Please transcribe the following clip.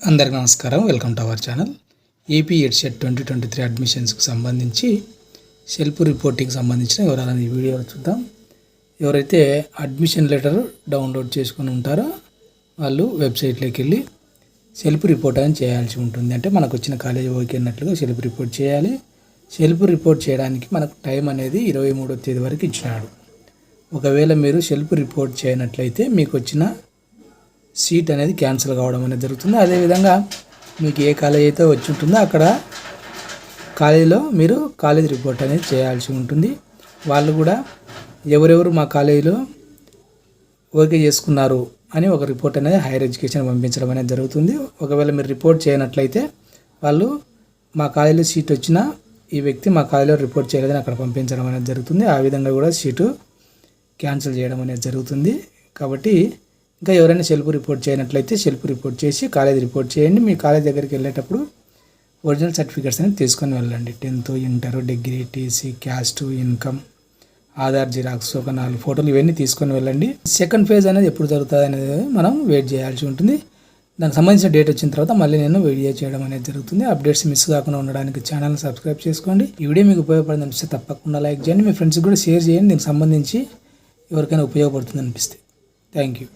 అందరికీ నమస్కారం. Welcome to our channel. AP EdCET 2023 అడ్మిషన్స్కి సంబంధించి సెల్ఫ్ రిపోర్టింగ్కి సంబంధించిన వివరాలను ఈ వీడియోలో చూద్దాం. ఎవరైతే అడ్మిషన్ లెటర్ డౌన్లోడ్ చేసుకుని ఉంటారో వాళ్ళు వెబ్సైట్లోకి వెళ్ళి సెల్ఫ్ రిపోర్ట్ అని చేయాల్సి ఉంటుంది. అంటే మనకు వచ్చిన కాలేజీ ఓకే అన్నట్లుగా సెల్ఫ్ రిపోర్ట్ చేయాలి. సెల్ఫ్ రిపోర్ట్ చేయడానికి మనకు టైం అనేది 23వ తేదీ వరకు ఇచ్చినాడు. ఒకవేళ మీరు సెల్ఫ్ రిపోర్ట్ చేయనట్లయితే మీకు వచ్చిన సీట్ అనేది క్యాన్సిల్ కావడం అనేది జరుగుతుంది. అదేవిధంగా మీకు ఏ కాలేజ్ అయితే వచ్చి ఉంటుందో అక్కడ కాలేజీలో మీరు కాలేజ్ రిపోర్ట్ అనేది చేయాల్సి ఉంటుంది. వాళ్ళు కూడా ఎవరెవరు మా కాలేజీలో ఓకే చేసుకున్నారు అని ఒక రిపోర్ట్ అనేది హైయర్ ఎడ్యుకేషన్ పంపించడం అనేది జరుగుతుంది. ఒకవేళ మీరు రిపోర్ట్ చేయనట్లయితే వాళ్ళు మా కాలేజీలో సీట్ వచ్చినా ఈ వ్యక్తి మా కాలేజీలో రిపోర్ట్ చేయలేదని అక్కడ పంపించడం అనేది జరుగుతుంది. ఆ విధంగా కూడా సీటు క్యాన్సిల్ చేయడం అనేది జరుగుతుంది. కాబట్టి ఇంకా ఎవరైనా సెల్ఫ్ రిపోర్ట్ చేయనట్లయితే సెల్ఫ్ రిపోర్ట్ చేసి కాలేజ్ రిపోర్ట్ చేయండి. మీ కాలేజ్ దగ్గరికి వెళ్ళేటప్పుడు ఒరిజినల్ సర్టిఫికేట్స్ అనేది తీసుకొని వెళ్ళండి. 10th, inter, degree, TC, caste, income, Aadhaar xerox, ఒక 4 ఫోటోలు ఇవన్నీ తీసుకొని వెళ్ళండి. సెకండ్ ఫేజ్ అనేది ఎప్పుడు జరుగుతుంది అనేది మనం వెయిట్ చేయాల్సి ఉంటుంది. దానికి సంబంధించిన డేట్ వచ్చిన తర్వాత మళ్ళీ నేను వీడియో చేయడం అనేది జరుగుతుంది. అప్డేట్స్ మిస్ కాకుండా ఉండడానికి ఛానల్ని సబ్స్క్రైబ్ చేసుకోండి. ఈ వీడియో మీకు ఉపయోగపడింది అనిపిస్తే తప్పకుండా లైక్ చేయండి. మీ ఫ్రెండ్స్కి కూడా షేర్ చేయండి. దీనికి సంబంధించి ఎవరికైనా ఉపయోగపడుతుంది అనిపిస్తే. Thank you.